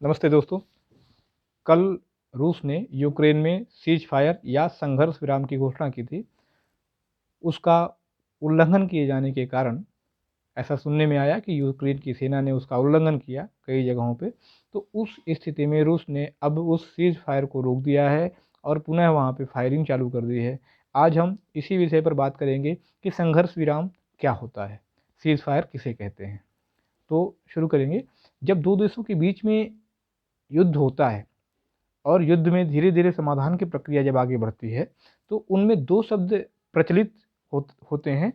नमस्ते दोस्तों। कल रूस ने यूक्रेन में सीज फायर या संघर्ष विराम की घोषणा की थी। उसका उल्लंघन किए जाने के कारण ऐसा सुनने में आया कि यूक्रेन की सेना ने उसका उल्लंघन किया कई जगहों पे। तो उस स्थिति में रूस ने अब उस सीज फायर को रोक दिया है और पुनः वहाँ पे फायरिंग चालू कर दी है। आज हम इसी विषय पर बात करेंगे कि संघर्ष विराम क्या होता है, सीज फायर किसे कहते हैं। तो शुरू करेंगे। जब दो देशों के बीच में युद्ध होता है और युद्ध में धीरे धीरे समाधान की प्रक्रिया जब आगे बढ़ती है तो उनमें दो शब्द प्रचलित होते हैं।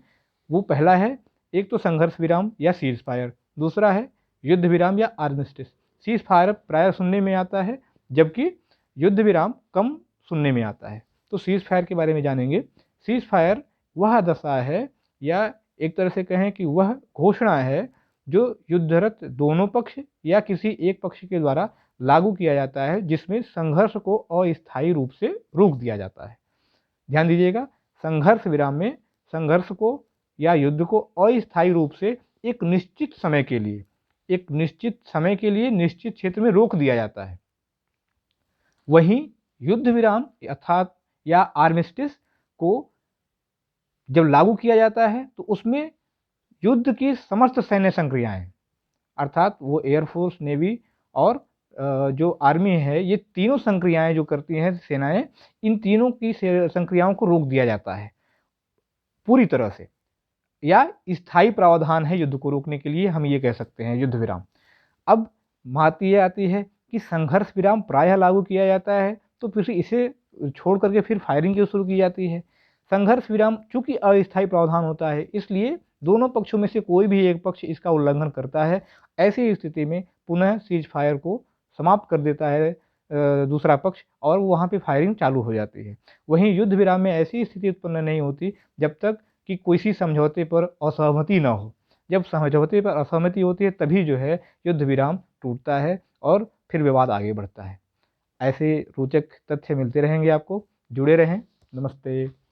वो पहला है, एक तो संघर्ष विराम या सीज फायर, दूसरा है युद्ध विराम या आर्मिस्टिस। सीज फायर प्राय सुनने में आता है जबकि युद्ध विराम कम सुनने में आता है। तो सीज फायर के बारे में जानेंगे। सीज फायर वह दशा है या एक तरह से कहें कि वह घोषणा है जो युद्धरत दोनों पक्ष या किसी एक पक्ष के द्वारा लागू किया जाता है, जिसमें संघर्ष को अस्थायी रूप से रोक दिया जाता है। ध्यान दीजिएगा, संघर्ष विराम में संघर्ष को या युद्ध को अस्थायी रूप से एक निश्चित समय के लिए निश्चित क्षेत्र में रोक दिया जाता है। वहीं युद्ध विराम अर्थात या आर्मिस्टिस को जब लागू किया जाता है तो उसमें युद्ध की समस्त सैन्य संक्रियाएं अर्थात वो एयरफोर्स, नेवी और जो आर्मी है, ये तीनों संक्रियाएं जो करती हैं सेनाएं, इन तीनों की संक्रियाओं को रोक दिया जाता है पूरी तरह से, या स्थायी प्रावधान है युद्ध को रोकने के लिए, हम ये कह सकते हैं युद्ध विराम। अब बात ये आती है कि संघर्ष विराम प्रायः लागू किया जाता है तो फिर इसे छोड़ करके फिर फायरिंग क्यों शुरू की जाती है। संघर्ष विराम चूंकि अस्थायी प्रावधान होता है, इसलिए दोनों पक्षों में से कोई भी एक पक्ष इसका उल्लंघन करता है। ऐसी स्थिति में पुनः सीज फायर को समाप्त कर देता है दूसरा पक्ष और वहाँ पे फायरिंग चालू हो जाती है। वहीं युद्ध विराम में ऐसी स्थिति उत्पन्न नहीं होती जब तक कि किसी समझौते पर असहमति न हो। जब समझौते पर असहमति होती है तभी जो है युद्ध विराम टूटता है और फिर विवाद आगे बढ़ता है। ऐसे रोचक तथ्य मिलते रहेंगे आपको, जुड़े रहें। नमस्ते।